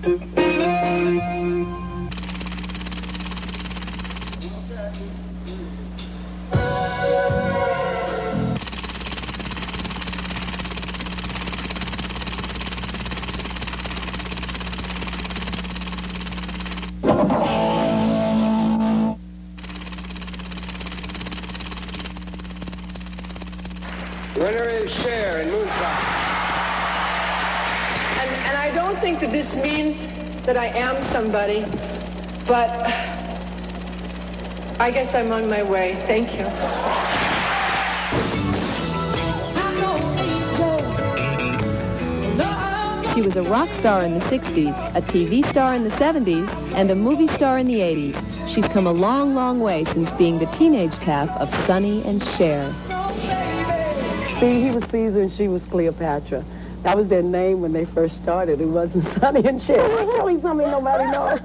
Winner is Cher in Moonshine. And I don't think that this means that I am somebody, but I guess I'm on my way. Thank you. She was a rock star in the 60s, a TV star in the 70s, and a movie star in the 80s. She's come a long, long way since being the teenage half of Sonny and Cher. See, he was Caesar and she was Cleopatra. That was their name when they first started. It wasn't Sonny and Cher. I'm telling something nobody knows.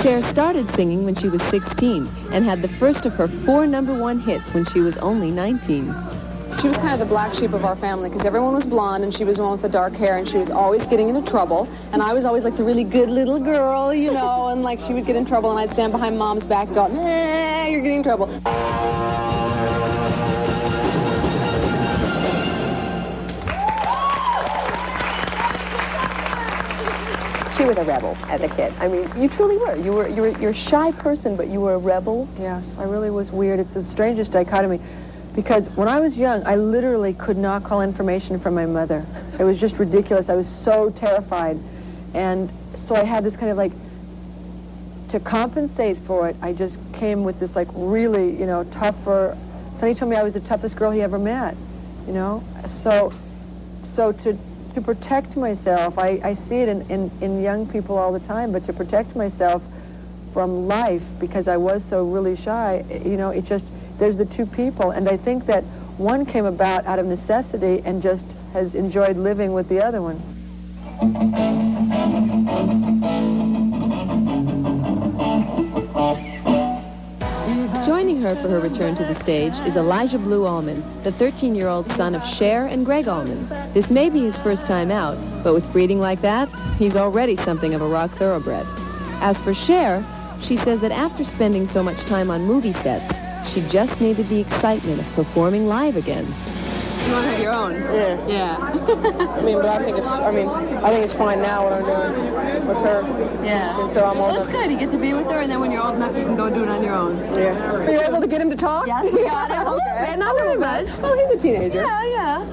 Cher started singing when she was 16 and had the first of her 4 #1 hits when she was only 19. She was kind of the black sheep of our family because everyone was blonde and she was the one with the dark hair and she was always getting into trouble. And I was always like the really good little girl, you know, and like she would get in trouble and I'd stand behind Mom's back and go, nah, you're getting in trouble. She was a rebel as a kid. I mean, you truly were. You're a shy person, but you were a rebel. Yes, I really was weird. It's the strangest dichotomy. Because when I was young, I literally could not call information from my mother. It was just ridiculous. I was so terrified. And so I had this kind of like, to compensate for it, I just came with this like really, you know, tougher, Sonny told me I was the toughest girl he ever met, you know? So to protect myself, I see it in young people all the time, but to protect myself from life, because I was so really shy, you know, it just, there's the two people, and I think that one came about out of necessity and just has enjoyed living with the other one. Joining her for her return to the stage is Elijah Blue Allman, the 13-year-old son of Cher and Greg Allman. This may be his first time out, but with breeding like that, he's already something of a rock thoroughbred. As for Cher, she says that after spending so much time on movie sets, she just needed the excitement of performing live again. You want to have your own? Yeah. Yeah. I mean, but I think it's fine now what I'm doing with her. Yeah. Until I'm old Well, it's good. You get to be with her, and then when you're old enough, you can go do it on your own. Yeah. Are you able to get him to talk? Yes, we got it. Okay. Not very much. Oh, he's a teenager. Yeah, yeah.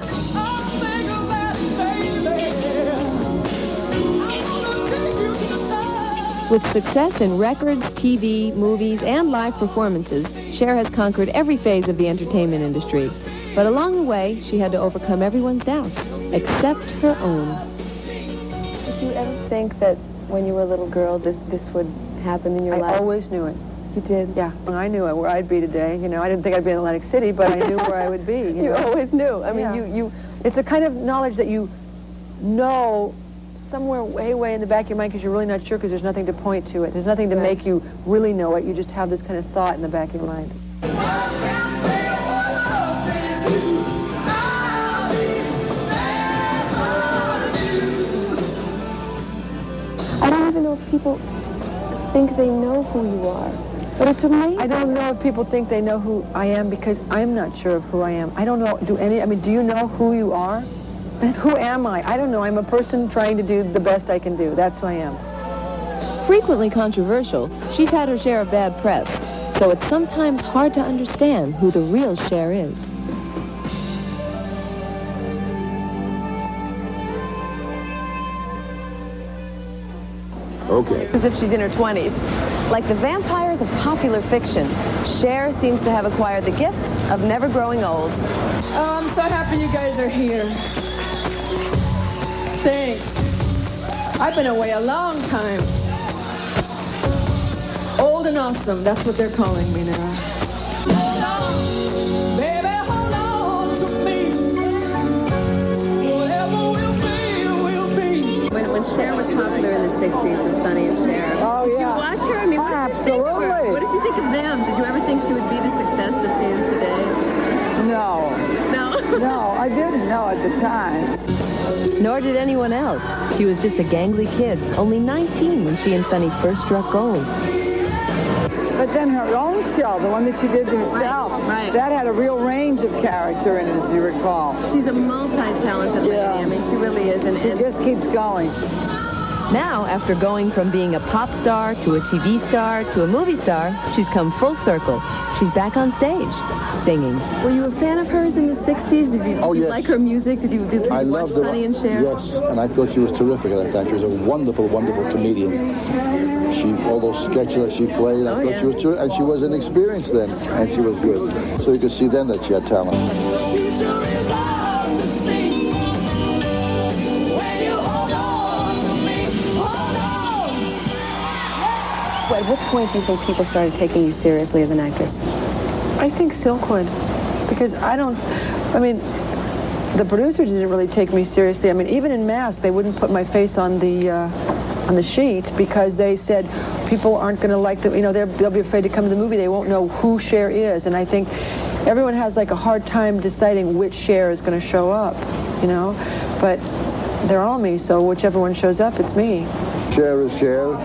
With success in records, TV, movies, and live performances, Cher has conquered every phase of the entertainment industry. But along the way, she had to overcome everyone's doubts, except her own. Did you ever think that when you were a little girl, this would happen in your life? I always knew it. You did? Yeah. I knew where I'd be today. You know, I didn't think I'd be in Atlantic City, but I knew where I would be. You always knew. I mean, yeah. It's a kind of knowledge that you know somewhere way in the back of your mind because you're really not sure because there's nothing to point to it. There's nothing to make you really know it. You just have this kind of thought in the back of your mind. I don't even know if people think they know who you are, but it's amazing. I don't know if people think they know who I am because I'm not sure of who I am. I don't know, do you know who you are? Who am I? I don't know. I'm a person trying to do the best I can do. That's who I am. Frequently controversial, she's had her share of bad press, so it's sometimes hard to understand who the real Cher is. Okay. As if she's in her 20s. Like the vampires of popular fiction, Cher seems to have acquired the gift of never growing old. Oh, I'm so happy you guys are here. Thanks. I've been away a long time. Old and awesome, that's what they're calling me now. Hold on, baby, hold on to me. Whatever will be. When Cher was popular in the 60s with Sonny and Cher, did you watch her? I mean, Absolutely. What did you think of them? Did you ever think she would be the success that she is today? No. No? No, I didn't know at the time. Nor did anyone else. She was just a gangly kid, only 19 when she and Sonny first struck gold. But then her own show, the one that she did herself, that had a real range of character in it, as you recall. She's a multi-talented lady. I mean, she really is. And she just keeps going. Now, after going from being a pop star to a TV star to a movie star, she's come full circle. She's back on stage, singing. Were you a fan of hers in the 60s? Did you like her music? Did you watch Sonny and Cher? Yes, and I thought she was terrific at that time. She was a wonderful, wonderful comedian. All those sketches that she played, I thought she was terrific. And she was inexperienced then, and she was good. So you could see then that she had talent. At what point do you think people started taking you seriously as an actress? I think Silk would, because the producers didn't really take me seriously. I mean, even in Mask, they wouldn't put my face on the sheet because they said people aren't going to like the, they'll be afraid to come to the movie. They won't know who Cher is, and I think everyone has like a hard time deciding which Cher is going to show up, but they're all me, so whichever one shows up, it's me. Cher is Cher,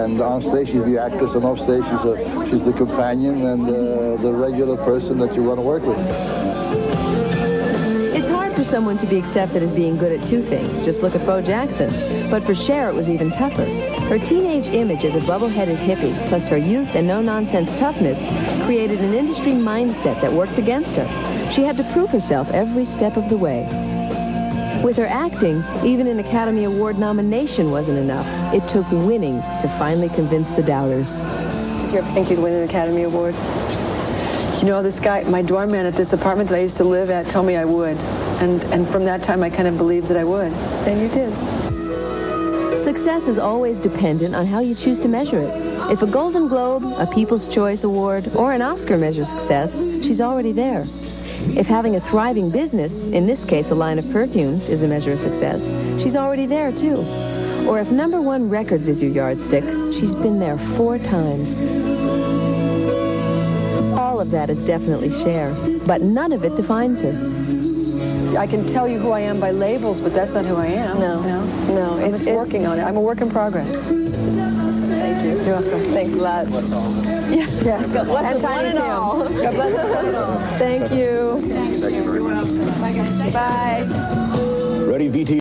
and on stage she's the actress, and off stage she's the companion and the regular person that you want to work with. It's hard for someone to be accepted as being good at two things. Just look at Bo Jackson. But for Cher, it was even tougher. Her teenage image as a bubble-headed hippie, plus her youth and no-nonsense toughness, created an industry mindset that worked against her. She had to prove herself every step of the way. With her acting, even an Academy Award nomination wasn't enough. It took winning to finally convince the doubters. Did you ever think you'd win an Academy Award? This guy, my doorman at this apartment that I used to live at, told me I would. And from that time, I kind of believed that I would. And you did. Success is always dependent on how you choose to measure it. If a Golden Globe, a People's Choice Award, or an Oscar measures success, she's already there. If having a thriving business, in this case a line of perfumes, is a measure of success, she's already there too. Or if #1 records is your yardstick, she's been there 4 times. All of that is definitely Cher, but none of it defines her. I can tell you who I am by labels, but that's not who I am. No. I'm just working on it. I'm a work in progress. Thank you. You're welcome. Thanks a lot. Yes. Because what's the one and all? God bless us one and all. Thank you. Thank you very much. Bye, guys. Bye. Ready, VT?